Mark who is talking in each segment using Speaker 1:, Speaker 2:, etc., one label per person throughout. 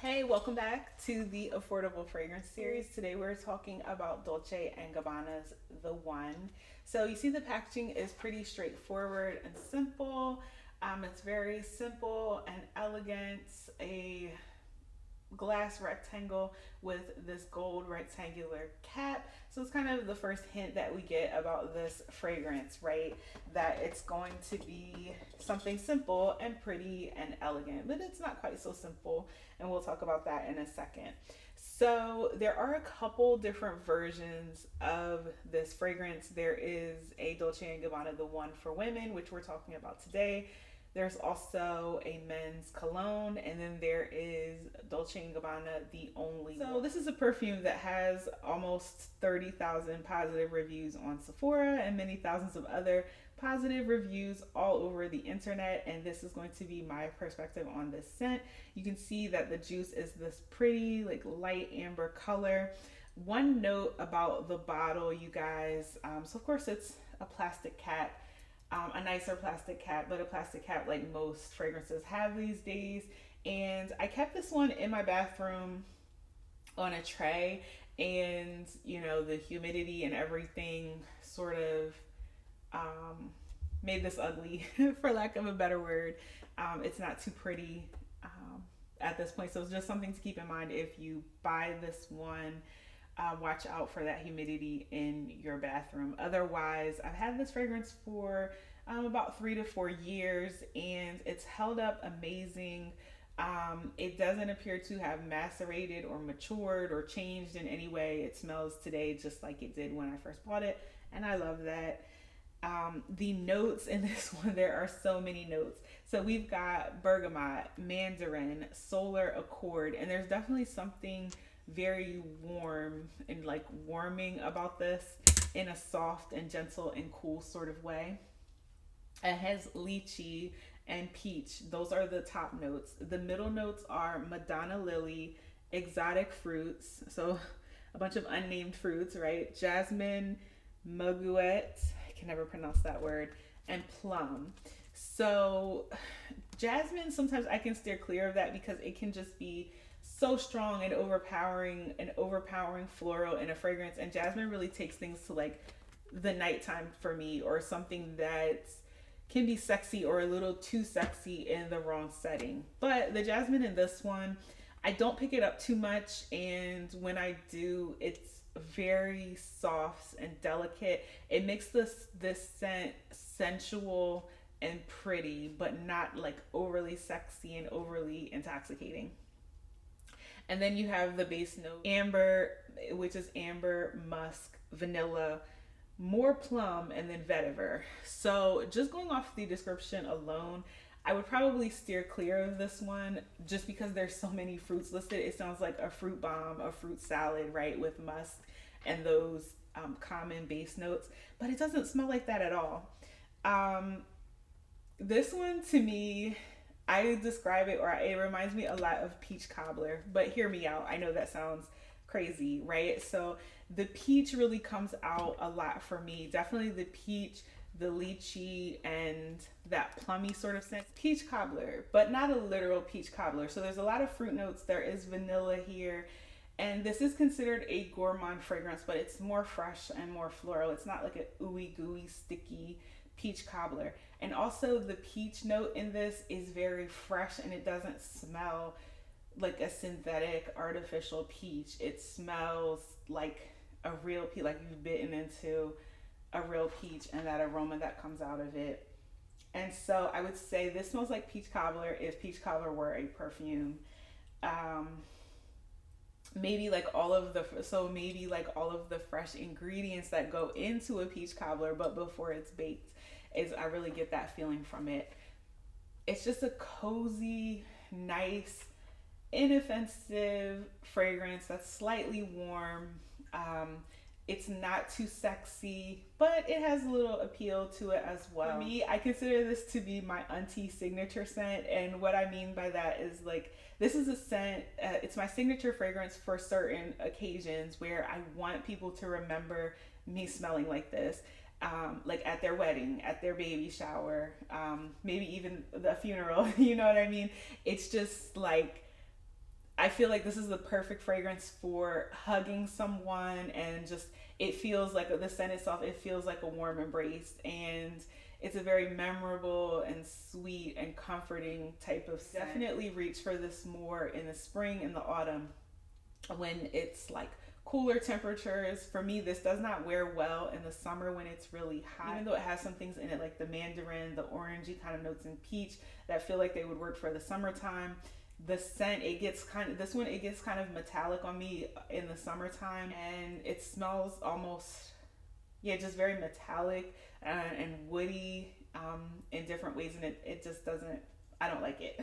Speaker 1: Hey, welcome back to the Affordable Fragrance Series. Today we're talking about Dolce and Gabbana's The One. So you see the packaging is pretty straightforward and simple. It's very simple and elegant. A glass rectangle with this gold rectangular cap. So it's kind of the first hint that we get about this fragrance, right? That it's going to be something simple and pretty and elegant, but it's not quite so simple, and we'll talk about that in a second. So there are a couple different versions of this fragrance. There is a Dolce and Gabbana, the one for women, which we're talking about today. There's also a men's cologne, and then there is Dolce & Gabbana, the only. So this is a perfume that has almost 30,000 positive reviews on Sephora and many thousands of other positive reviews all over the internet, and this is going to be my perspective on this scent. You can see that the juice is this pretty like light amber color. One note about the bottle, you guys, so of course it's a plastic cap, a nicer plastic cap, but a plastic cap like most fragrances have these days. And I kept this one in my bathroom on a tray, and the humidity and everything sort of made this ugly, for lack of a better word. It's not too pretty at this point, so it's just something to keep in mind if you buy this one. Watch out for that humidity in your bathroom. Otherwise, I've had this fragrance for about 3 to 4 years, and it's held up amazing. It doesn't appear to have macerated or matured or changed in any way. It smells today just like it did when I first bought it, and I love that. The notes in this one, there are so many notes. So we've got bergamot, mandarin, solar accord, and there's definitely something very warm and like warming about this in a soft and gentle and cool sort of way. It has lychee and peach. Those are the top notes. The middle notes are Madonna lily, exotic fruits, so a bunch of unnamed fruits, right? Jasmine, muguet, I can never pronounce that word, and plum. So jasmine, sometimes I can steer clear of that because it can just be so strong and overpowering floral in a fragrance, and jasmine really takes things to like the nighttime for me, or something that can be sexy or a little too sexy in the wrong setting. But the jasmine in this one, I don't pick it up too much, and when I do, it's very soft and delicate. It makes this scent sensual and pretty, but not like overly sexy and overly intoxicating. And then you have the base note amber, which is amber, musk, vanilla, more plum, and then vetiver. So just going off the description alone, I would probably steer clear of this one just because there's so many fruits listed. It sounds like a fruit bomb, a fruit salad, right, with musk and those common base notes, but it doesn't smell like that at all. Um, this one to me, I describe it, or it reminds me a lot of peach cobbler, but hear me out. I know that sounds crazy, right? So the peach really comes out a lot for me. Definitely the peach, the lychee, and that plummy sort of scent. Peach cobbler, but not a literal peach cobbler. So there's a lot of fruit notes. There is vanilla here. And this is considered a gourmand fragrance, but it's more fresh and more floral. It's not like a ooey gooey sticky peach cobbler. And also the peach note in this is very fresh, and it doesn't smell like a synthetic artificial peach. It smells like a real peach, like you've bitten into a real peach, and that aroma that comes out of it. And so I would say this smells like peach cobbler if peach cobbler were a perfume. Um, maybe like all of the fresh ingredients that go into a peach cobbler, but before it's baked, is I really get that feeling from it. It's just a cozy, nice, inoffensive fragrance that's slightly warm. It's not too sexy, but it has a little appeal to it as well. For me, I consider this to be my auntie signature scent, and what I mean by that is like this is a scent. It's my signature fragrance for certain occasions where I want people to remember me smelling like this. Like at their wedding, at their baby shower, maybe even the funeral. You know what I mean? It's just like I feel like this is the perfect fragrance for hugging someone, and just, it feels like the scent itself, it feels like a warm embrace, and it's a very memorable and sweet and comforting type of scent. Definitely reach for this more in the spring and the autumn when it's like cooler temperatures. For me, this does not wear well in the summer when it's really hot, even though it has some things in it like the mandarin, the orangey kind of notes, and peach that feel like they would work for the summertime. The scent, it gets kind of metallic on me in the summertime, and it smells almost, yeah, just very metallic and woody in different ways, and it just doesn't, I don't like it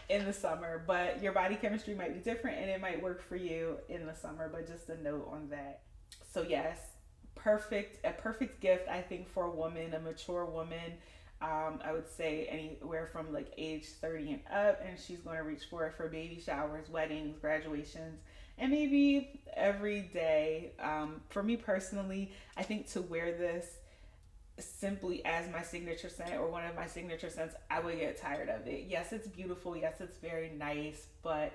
Speaker 1: in the summer. But your body chemistry might be different, and it might work for you in the summer, but just a note on that. So yes, a perfect gift, I think, for a woman, a mature woman. I would say anywhere from like age 30 and up, and she's going to reach for it for baby showers, weddings, graduations, and maybe every day. For me personally, I think to wear this simply as my signature scent or one of my signature scents, I would get tired of it. Yes, it's beautiful. Yes, it's very nice, but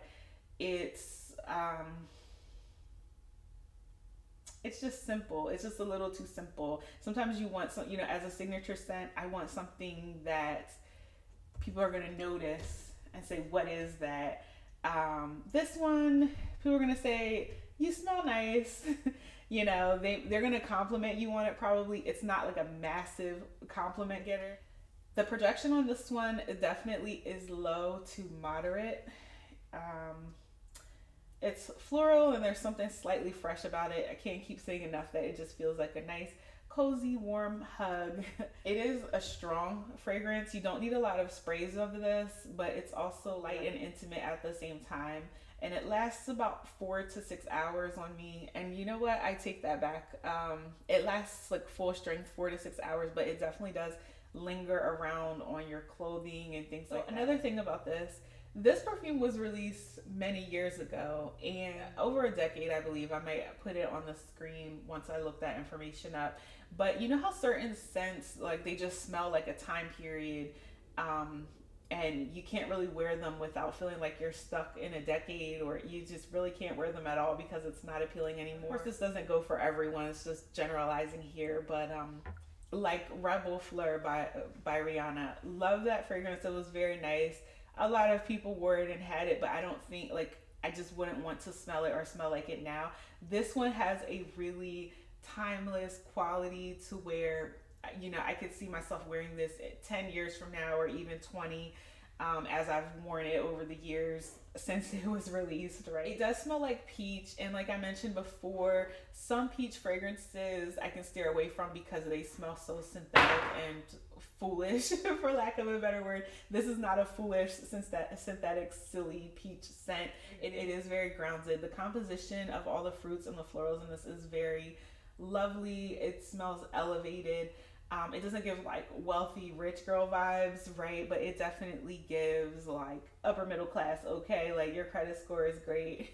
Speaker 1: it's just simple. It's just a little too simple. Sometimes you want some, as a signature scent, I want something that people are going to notice and say, what is that? This one, people are going to say, you smell nice. They're going to compliment you on it. Probably it's not like a massive compliment getter. The projection on this one definitely is low to moderate. It's floral, and there's something slightly fresh about it. I can't keep saying enough that it just feels like a nice, cozy, warm hug. It is a strong fragrance. You don't need a lot of sprays of this, but it's also light and intimate at the same time. And it lasts about 4 to 6 hours on me. And you know what? I take that back. It lasts like full strength 4 to 6 hours, but it definitely does linger around on your clothing and things like that. Another thing about this perfume was released many years ago, and over a decade, I believe. I might put it on the screen once I look that information up. But you know how certain scents, like, they just smell like a time period, and you can't really wear them without feeling like you're stuck in a decade, or you just really can't wear them at all because it's not appealing anymore. Of course, this doesn't go for everyone. It's just generalizing here, but like Rebel Fleur by Rihanna, love that fragrance. It was very nice. A lot of people wore it and had it, but I don't think, like, I just wouldn't want to smell it or smell like it now. This one has a really timeless quality to where, I could see myself wearing this 10 years from now, or even 20, as I've worn it over the years since it was released, right? It does smell like peach, and like I mentioned before, some peach fragrances I can steer away from because they smell so synthetic and foolish, for lack of a better word. This is not a foolish, synthetic, silly peach scent. It is very grounded. The composition of all the fruits and the florals in this is very lovely. It smells elevated. It doesn't give like wealthy rich girl vibes, right? But it definitely gives like upper middle class, okay? Like, your credit score is great.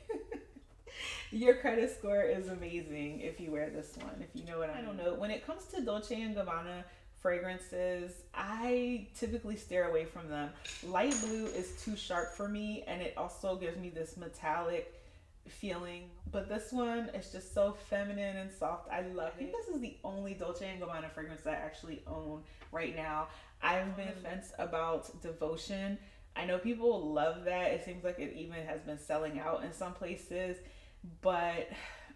Speaker 1: Your credit score is amazing if you wear this one, if you know what I mean. I don't know. When it comes to Dolce & Gabbana fragrances, I typically steer away from them. Light blue is too sharp for me, and it also gives me this metallic feeling, but this one is just so feminine and soft. I love it. I think this is the only Dolce & Gabbana fragrance that I actually own right now. I've been fence about Devotion. I know people love that. It seems like it even has been selling out in some places, but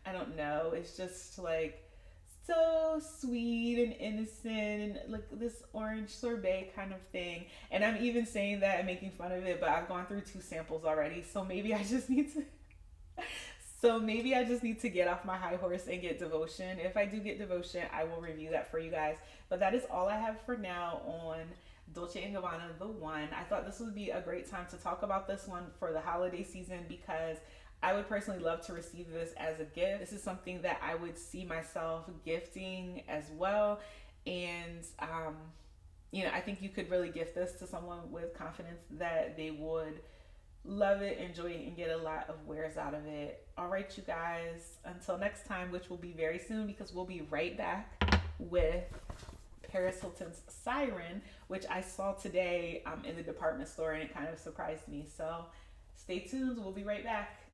Speaker 1: I don't know. It's just like so sweet and innocent, and like this orange sorbet kind of thing. And I'm even saying that and making fun of it, but I've gone through 2 samples already, so maybe I just need to get off my high horse and get Devotion. If I do get Devotion, I will review that for you guys. But that is all I have for now on Dolce & Gabbana The One. I thought this would be a great time to talk about this one for the holiday season, because I would personally love to receive this as a gift. This is something that I would see myself gifting as well. And, I think you could really gift this to someone with confidence that they would love it, enjoy it, and get a lot of wears out of it. All right, you guys, until next time, which will be very soon, because we'll be right back with Paris Hilton's Siren, which I saw today in the department store, and it kind of surprised me. So Stay tuned. We'll be right back.